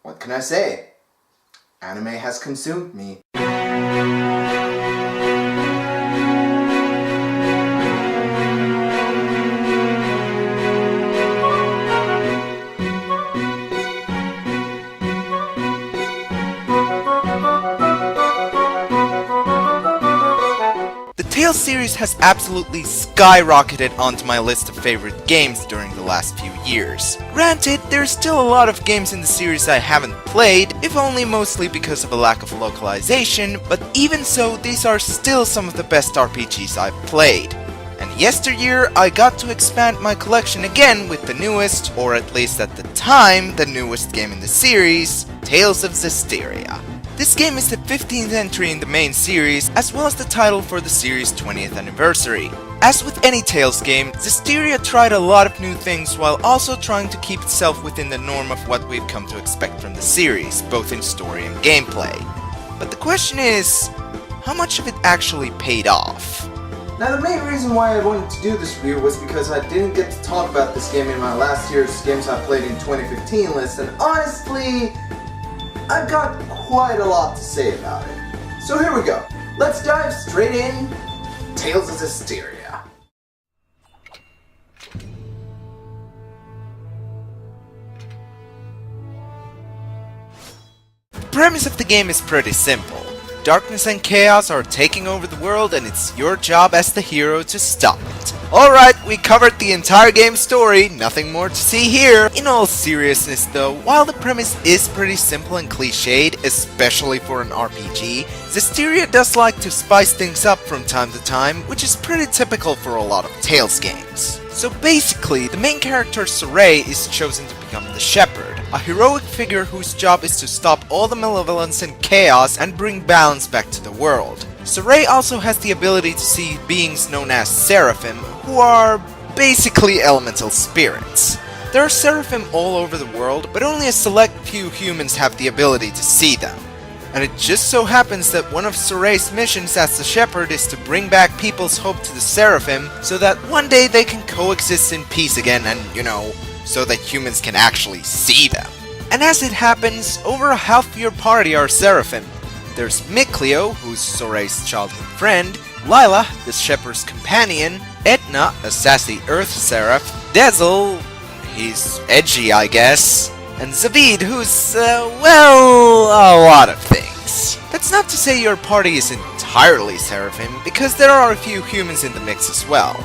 What can I say? Anime has consumed me. The Tales series has absolutely skyrocketed onto my list of favorite games during the last few years. Granted, there's still a lot of games in the series I haven't played, if only mostly because of a lack of localization, but even so, these are still some of the best RPGs I've played. And yesteryear, I got to expand my collection again with the newest, or at least at the time, the newest game in the series, Tales of Zestiria. This game is the 15th entry in the main series, as well as the title for the series' 20th anniversary. As with any Tales game, Zestiria tried a lot of new things while also trying to keep itself within the norm of what we've come to expect from the series, both in story and gameplay. But the question is, how much of it actually paid off? Now the main reason why I wanted to do this review was because I didn't get to talk about this game in my last year's games I played in 2015 list, and honestly, I've got quite a lot to say about it. So here we go. Let's dive straight in. Tales of Zestiria. The premise of the game is pretty simple. Darkness and chaos are taking over the world, and it's your job as the hero to stop it. Alright, we covered the entire game story, nothing more to see here. In all seriousness though, while the premise is pretty simple and cliched, especially for an RPG, Zestiria does like to spice things up from time to time, which is pretty typical for a lot of Tales games. So basically, the main character Sorey is chosen to become the Shepherd, a heroic figure whose job is to stop all the malevolence and chaos and bring balance back to the world. Sorey also has the ability to see beings known as Seraphim, who are basically elemental spirits. There are Seraphim all over the world, but only a select few humans have the ability to see them. And it just so happens that one of Sorey's missions as the Shepherd is to bring back people's hope to the Seraphim, so that one day they can coexist in peace again and, so that humans can actually see them. And as it happens, over half of your party are Seraphim. There's Mikleo, who's Sorey's childhood friend, Lila, the Shepherd's companion, Etna, a sassy Earth Seraph, Dezel, he's edgy I guess, and Zavid, who's, a lot of things. That's not to say your party is entirely Seraphim, because there are a few humans in the mix as well.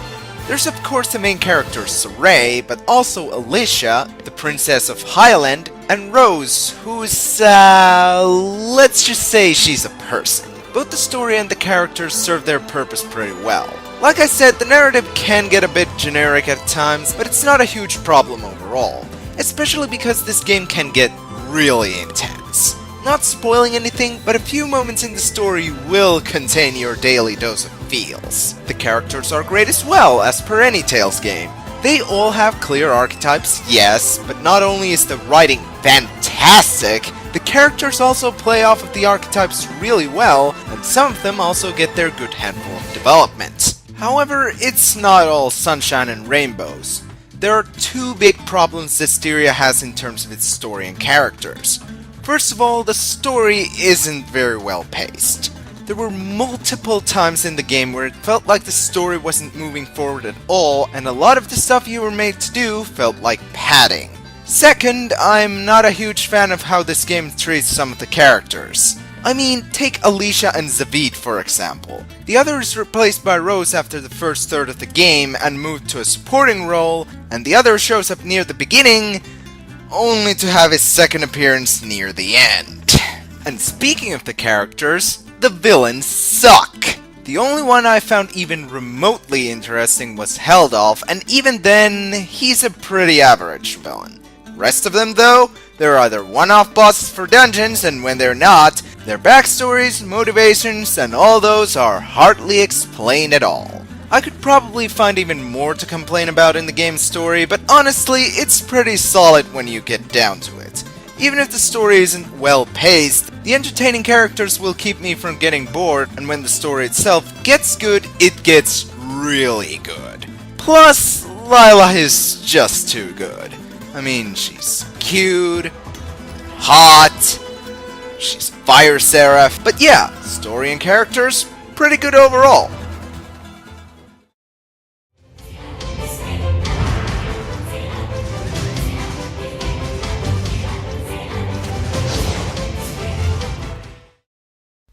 There's of course the main character Sorey, but also Alicia, the Princess of Highland, and Rose, who's, let's just say she's a person. Both the story and the characters serve their purpose pretty well. Like I said, the narrative can get a bit generic at times, but it's not a huge problem overall. Especially because this game can get really intense. Not spoiling anything, but a few moments in the story will contain your daily dose of feels. The characters are great as well, as per any Tales game. They all have clear archetypes, yes, but not only is the writing fantastic, the characters also play off of the archetypes really well, and some of them also get their good handful of development. However, it's not all sunshine and rainbows. There are two big problems Zestiria has in terms of its story and characters. First of all, the story isn't very well paced. There were multiple times in the game where it felt like the story wasn't moving forward at all, and a lot of the stuff you were made to do felt like padding. Second, I'm not a huge fan of how this game treats some of the characters. I mean, take Alicia and Zavid for example. The other is replaced by Rose after the first third of the game and moved to a supporting role, and the other shows up near the beginning, only to have his second appearance near the end. And speaking of the characters, the villains suck! The only one I found even remotely interesting was Heldolf, and even then, he's a pretty average villain. Rest of them though, they're either one-off bosses for dungeons, and when they're not, their backstories, motivations, and all those are hardly explained at all. I could probably find even more to complain about in the game's story, but honestly, it's pretty solid when you get down to it. Even if the story isn't well paced, the entertaining characters will keep me from getting bored, and when the story itself gets good, it gets really good. Plus, Lila is just too good. I mean, she's cute, hot. She's Fire Seraph. But yeah, story and characters, pretty good overall.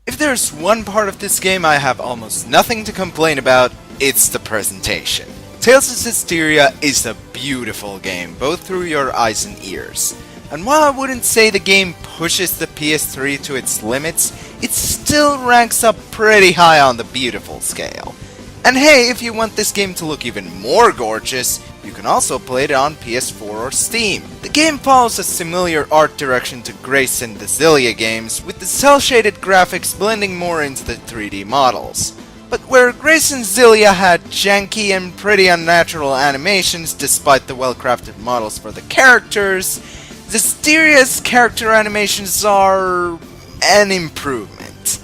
If there's one part of this game I have almost nothing to complain about, it's the presentation. Tales of Zestiria is a beautiful game, both through your eyes and ears. And while I wouldn't say the game pushes the PS3 to its limits, it still ranks up pretty high on the beautiful scale. And hey, if you want this game to look even more gorgeous, you can also play it on PS4 or Steam. The game follows a similar art direction to Grace and the Zestiria games, with the cel-shaded graphics blending more into the 3D models. But where Grace and Zestiria had janky and pretty unnatural animations despite the well-crafted models for the characters, Zestiria's character animations are an improvement.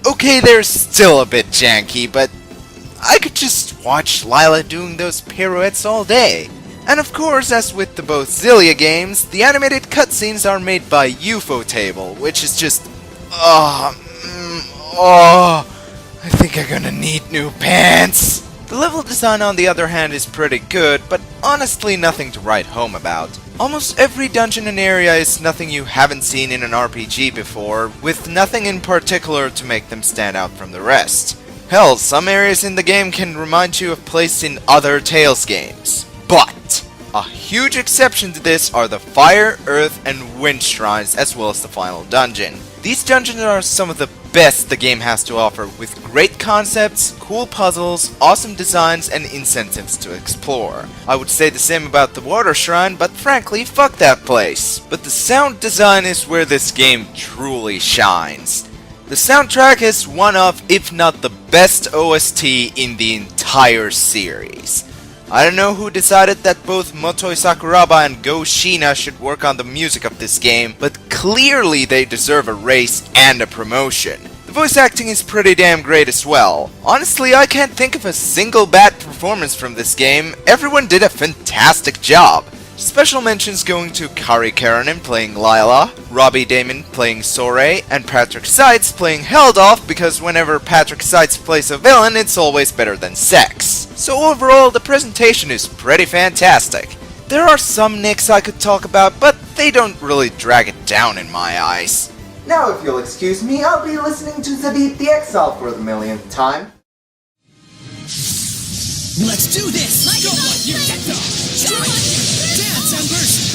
Okay, they're still a bit janky, but I could just watch Lila doing those pirouettes all day. And of course, as with the both Zestiria games, the animated cutscenes are made by Ufotable, which is just... I think I'm gonna need new pants! The level design on the other hand is pretty good, but honestly nothing to write home about. Almost every dungeon and area is nothing you haven't seen in an RPG before, with nothing in particular to make them stand out from the rest. Hell, some areas in the game can remind you of places in other Tales games. But a huge exception to this are the Fire, Earth, and Wind shrines, as well as the final dungeon. These dungeons are some of the best the game has to offer, with great concepts, cool puzzles, awesome designs, and incentives to explore. I would say the same about the Water Shrine, but frankly, fuck that place. But the sound design is where this game truly shines. The soundtrack is one of, if not the best OST in the entire series. I don't know who decided that both Motoi Sakuraba and Go Shiina should work on the music of this game, but clearly they deserve a raise and a promotion. The voice acting is pretty damn great as well. Honestly, I can't think of a single bad performance from this game. Everyone did a fantastic job. Special mentions going to Kari Karanen playing Lila, Robbie Damon playing Sorey, and Patrick Seitz playing Heldolf, because whenever Patrick Seitz plays a villain, it's always better than sex. So overall, the presentation is pretty fantastic. There are some nicks I could talk about, but they don't really drag it down in my eyes. Now if you'll excuse me, I'll be listening to Zabit the Exile for the millionth time. Let's do this! Go on, you get them! Dance, Embers!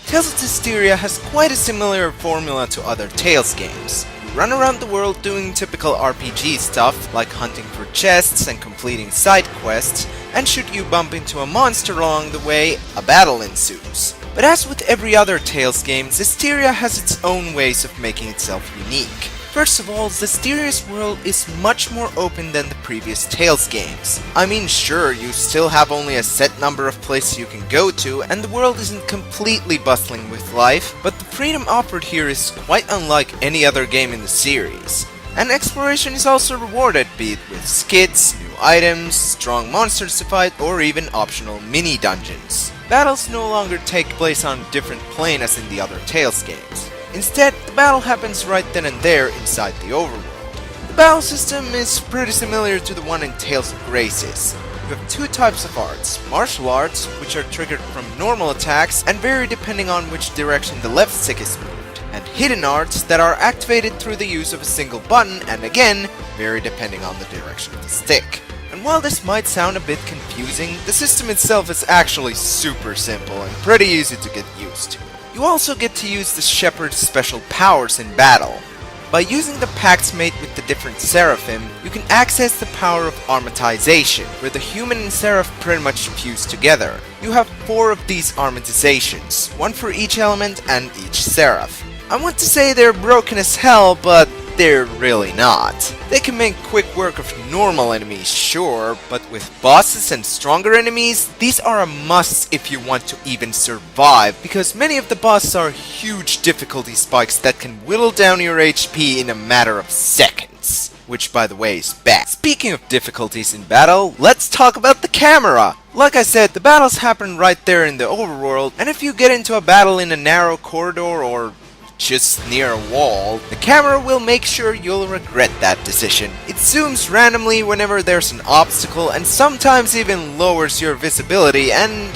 Tales of Zestiria has quite a similar formula to other Tales games. You run around the world doing typical RPG stuff, like hunting for chests and completing side quests, and should you bump into a monster along the way, a battle ensues. But as with every other Tales game, Zestiria has its own ways of making itself unique. First of all, Zestiria's world is much more open than the previous Tales games. I mean, sure, you still have only a set number of places you can go to, and the world isn't completely bustling with life, but the freedom offered here is quite unlike any other game in the series. And exploration is also rewarded, be it with skits, new items, strong monsters to fight, or even optional mini-dungeons. Battles no longer take place on a different plane as in the other Tales games. Instead, the battle happens right then and there inside the overworld. The battle system is pretty similar to the one in Tales of Graces. You have two types of arts: martial arts, which are triggered from normal attacks and vary depending on which direction the left stick is moved, and hidden arts that are activated through the use of a single button and again, vary depending on the direction of the stick. And while this might sound a bit confusing, the system itself is actually super simple and pretty easy to get used to. You also get to use the Shepherd's special powers in battle. By using the pacts made with the different Seraphim, you can access the power of Armatization, where the human and Seraph pretty much fuse together. You have 4 of these Armatizations, one for each element and each Seraph. I want to say they're broken as hell, but they're really not. They can make quick work of normal enemies, sure, but with bosses and stronger enemies, these are a must if you want to even survive, because many of the bosses are huge difficulty spikes that can whittle down your HP in a matter of seconds. Which, by the way, is bad. Speaking of difficulties in battle, let's talk about the camera! Like I said, the battles happen right there in the overworld, and if you get into a battle in a narrow corridor or just near a wall, the camera will make sure you'll regret that decision. It zooms randomly whenever there's an obstacle and sometimes even lowers your visibility, and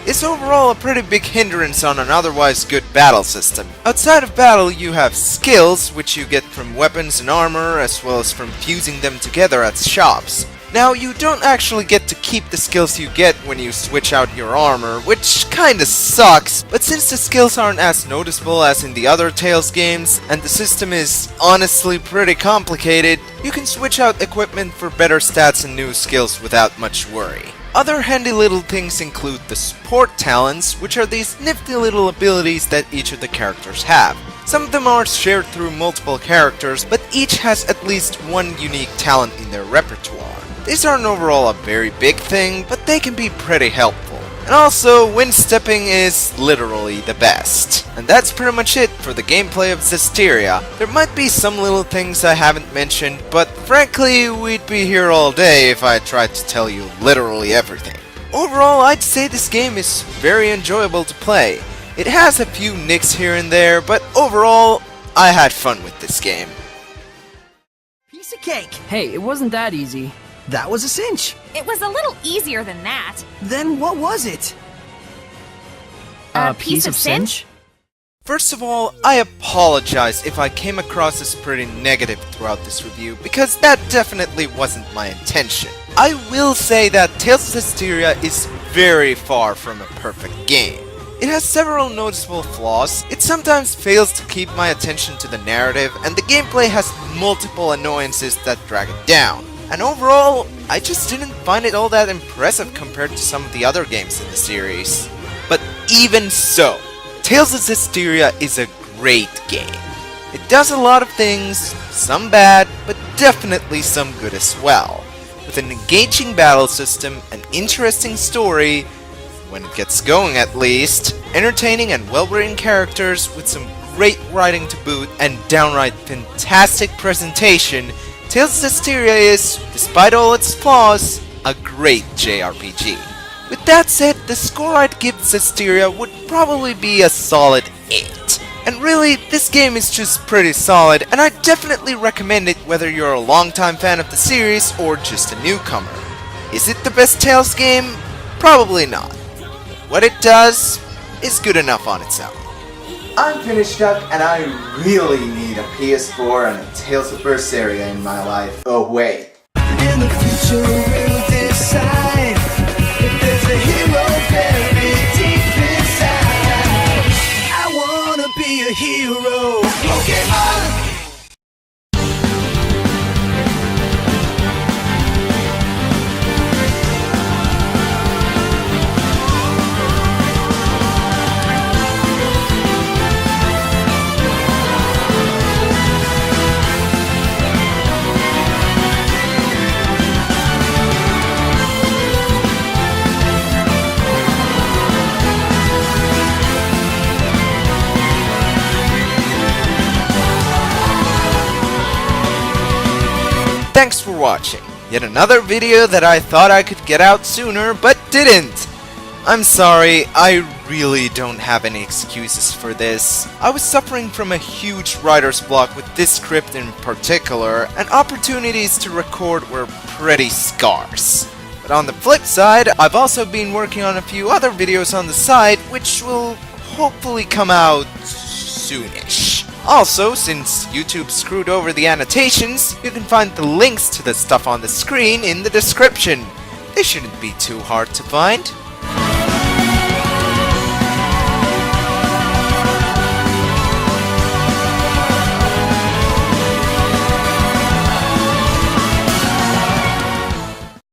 is overall a pretty big hindrance on an otherwise good battle system. Outside of battle, you have skills, which you get from weapons and armor, as well as from fusing them together at shops. Now, you don't actually get to keep the skills you get when you switch out your armor, which kinda sucks, but since the skills aren't as noticeable as in the other Tales games, and the system is honestly pretty complicated, you can switch out equipment for better stats and new skills without much worry. Other handy little things include the support talents, which are these nifty little abilities that each of the characters have. Some of them are shared through multiple characters, but each has at least one unique talent in their repertoire. These aren't overall a very big thing, but they can be pretty helpful. And also, wind stepping is literally the best. And that's pretty much it for the gameplay of Zestiria. There might be some little things I haven't mentioned, but frankly, we'd be here all day if I tried to tell you literally everything. Overall, I'd say this game is very enjoyable to play. It has a few nicks here and there, but overall, I had fun with this game. Piece of cake. Hey, it wasn't that easy. That was a cinch. It was a little easier than that. Then what was it? A piece of cinch? First of all, I apologize if I came across as pretty negative throughout this review, because that definitely wasn't my intention. I will say that Tales of Zestiria is very far from a perfect game. It has several noticeable flaws, it sometimes fails to keep my attention to the narrative, and the gameplay has multiple annoyances that drag it down. And overall, I just didn't find it all that impressive compared to some of the other games in the series. But even so, Tales of Zestiria is a great game. It does a lot of things, some bad, but definitely some good as well. With an engaging battle system, an interesting story, when it gets going at least, entertaining and well-written characters with some great writing to boot, and downright fantastic presentation, Tales of Zestiria is, despite all its flaws, a great JRPG. With that said, the score I'd give Zestiria would probably be a solid 8. And really, this game is just pretty solid, and I definitely recommend it whether you're a longtime fan of the series or just a newcomer. Is it the best Tales game? Probably not. What it does is good enough on its own. I'm FinnishDuck, and I really need a PS4 and a Tales of Zestiria in my life. Oh wait. In the future we'll decide if there's a hero buried deep inside. I wanna be a hero. Pokemon! Thanks for watching. Yet another video that I thought I could get out sooner, but didn't. I'm sorry, I really don't have any excuses for this. I was suffering from a huge writer's block with this script in particular, and opportunities to record were pretty scarce. But on the flip side, I've also been working on a few other videos on the side, which will hopefully come out soonish. Also, since YouTube screwed over the annotations, you can find the links to the stuff on the screen in the description. They shouldn't be too hard to find.